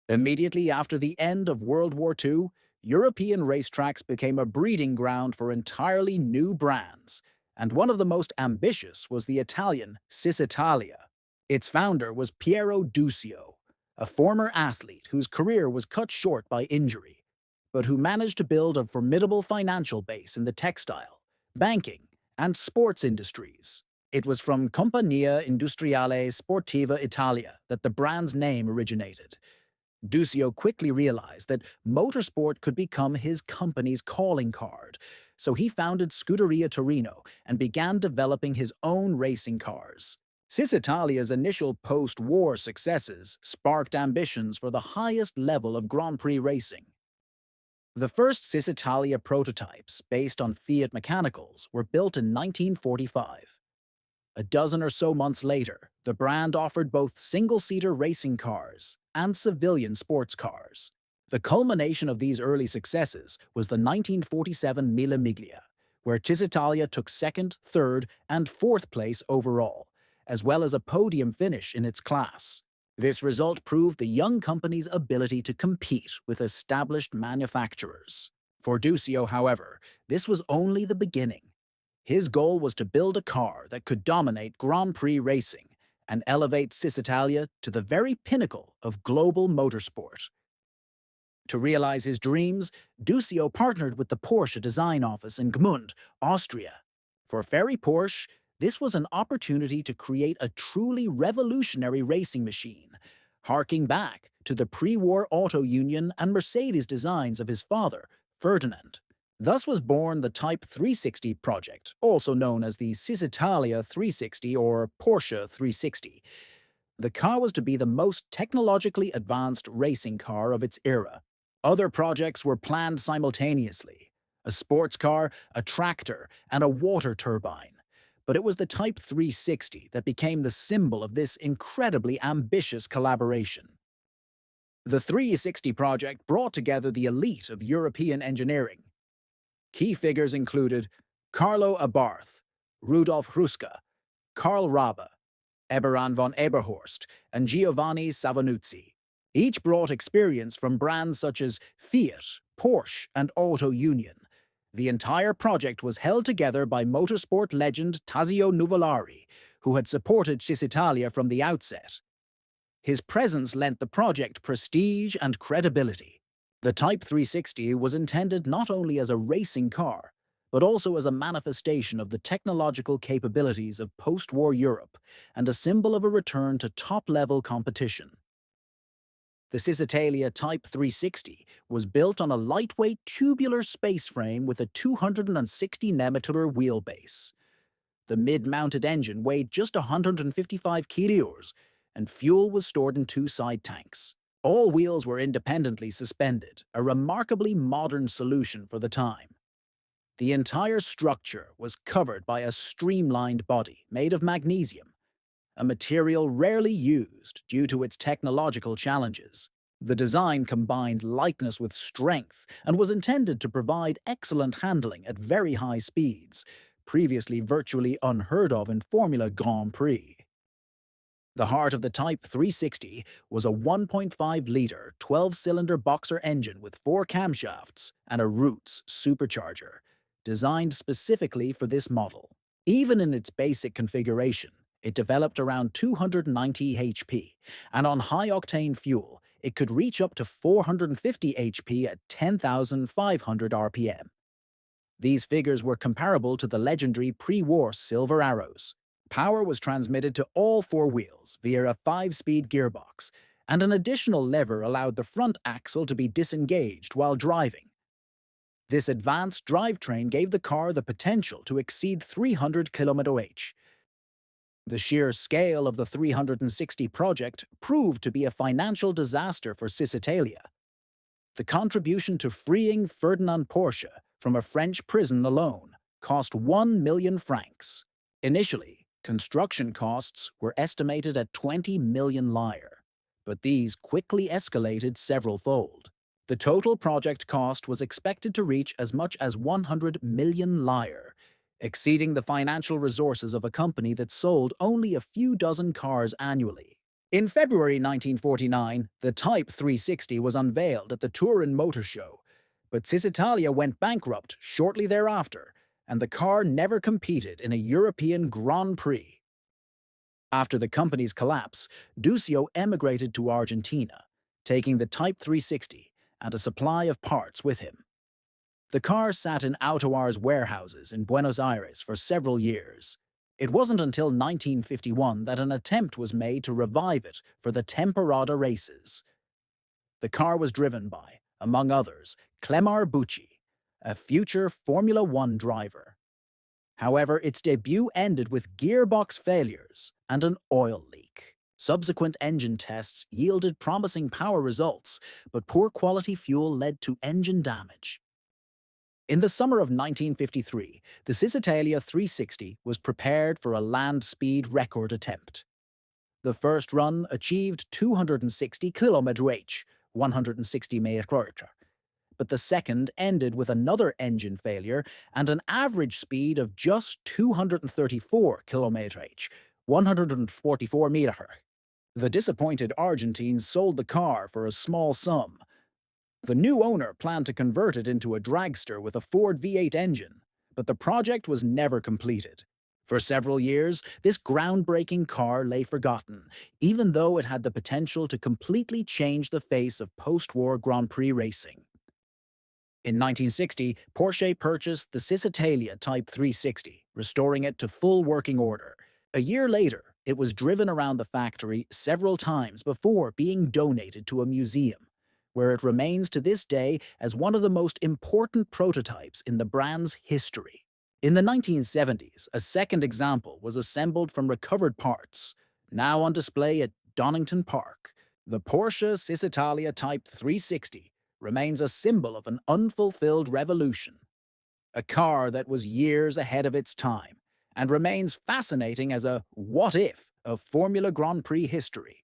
Immediately after the end of World War II, European racetracks became a breeding ground for entirely new brands, and one of the most ambitious was the Italian Cisitalia. Its founder was Piero Duccio, a former athlete whose career was cut short by injury, but who managed to build a formidable financial base in the textile, banking, and sports industries. It was from Compagnia Industriale Sportiva Italia that the brand's name originated. Duccio quickly realized that motorsport could become his company's calling card, so he founded Scuderia Torino and began developing his own racing cars. Cisitalia's initial post-war successes sparked ambitions for the highest level of Grand Prix racing. The first Cisitalia prototypes, based on Fiat mechanicals, were built in 1945. A dozen or so months later, the brand offered both single-seater racing cars and civilian sports cars. The culmination of these early successes was the 1947 Mille Miglia, where Cisitalia took second, third, and fourth place overall, as well as a podium finish in its class. This result proved the young company's ability to compete with established manufacturers. For Duccio, however, this was only the beginning. His goal was to build a car that could dominate Grand Prix racing and elevate Cisitalia to the very pinnacle of global motorsport. To realize his dreams, Duccio partnered with the Porsche design office in Gmund, Austria. For Ferry Porsche, this was an opportunity to create a truly revolutionary racing machine, harking back to the pre-war Auto Union and Mercedes designs of his father, Ferdinand. Thus was born the Type 360 project, also known as the Cisitalia 360 or Porsche 360. The car was to be the most technologically advanced racing car of its era. Other projects were planned simultaneously: a sports car, a tractor, and a water turbine. But it was the Type 360 that became the symbol of this incredibly ambitious collaboration. The 360 project brought together the elite of European engineering. Key figures included Carlo Abarth, Rudolf Hruska, Karl Rabe, Eberhard von Eberhorst, and Giovanni Savanuzzi. Each brought experience from brands such as Fiat, Porsche, and Auto Union. The entire project was held together by motorsport legend Tazio Nuvolari, who had supported Cisitalia from the outset. His presence lent the project prestige and credibility. The Type 360 was intended not only as a racing car, but also as a manifestation of the technological capabilities of post-war Europe and a symbol of a return to top-level competition. The Cisitalia Type 360 was built on a lightweight tubular space frame with a 260-nm wheelbase. The mid-mounted engine weighed just 155 kilos, and fuel was stored in two side tanks. All wheels were independently suspended, a remarkably modern solution for the time. The entire structure was covered by a streamlined body made of magnesium, a material rarely used due to its technological challenges. The design combined lightness with strength and was intended to provide excellent handling at very high speeds, previously virtually unheard of in Formula Grand Prix. The heart of the Type 360 was a 1.5-liter, 12-cylinder boxer engine with 4 camshafts and a Roots supercharger, designed specifically for this model. Even in its basic configuration, it developed around 290 HP, and on high-octane fuel, it could reach up to 450 HP at 10,500 RPM. These figures were comparable to the legendary pre-war Silver Arrows. Power was transmitted to all 4 wheels via a 5-speed gearbox, and an additional lever allowed the front axle to be disengaged while driving. This advanced drivetrain gave the car the potential to exceed 300 km/h. The sheer scale of the 360 project proved to be a financial disaster for Cisitalia. The contribution to freeing Ferdinand Porsche from a French prison alone cost 1 million francs. Initially, construction costs were estimated at 20 million lire, but these quickly escalated several-fold. The total project cost was expected to reach as much as 100 million lire, exceeding the financial resources of a company that sold only a few dozen cars annually. In February 1949, the Type 360 was unveiled at the Turin Motor Show, but Cisitalia went bankrupt shortly thereafter, and the car never competed in a European Grand Prix. After the company's collapse, Duccio emigrated to Argentina, taking the Type 360 and a supply of parts with him. The car sat in Autoar's warehouses in Buenos Aires for several years. It wasn't until 1951 that an attempt was made to revive it for the Temporada races. The car was driven by, among others, Clemar Bucci, a future Formula One driver. However, its debut ended with gearbox failures and an oil leak. Subsequent engine tests yielded promising power results, but poor quality fuel led to engine damage. In the summer of 1953, the Cisitalia 360 was prepared for a land speed record attempt. The first run achieved 260 km/h, 160 mph, but the second ended with another engine failure and an average speed of just 234 km/h, 144 mph. The disappointed Argentines sold the car for a small sum. The new owner planned to convert it into a dragster with a Ford V8 engine, but the project was never completed. For several years, this groundbreaking car lay forgotten, even though it had the potential to completely change the face of post-war Grand Prix racing. In 1960, Porsche purchased the Cisitalia Type 360, restoring it to full working order. A year later, it was driven around the factory several times before being donated to a museum, where it remains to this day as one of the most important prototypes in the brand's history. In the 1970s, a second example was assembled from recovered parts, now on display at Donington Park. The Porsche Cisitalia Type 360 remains a symbol of an unfulfilled revolution, a car that was years ahead of its time, and remains fascinating as a what-if of Formula Grand Prix history.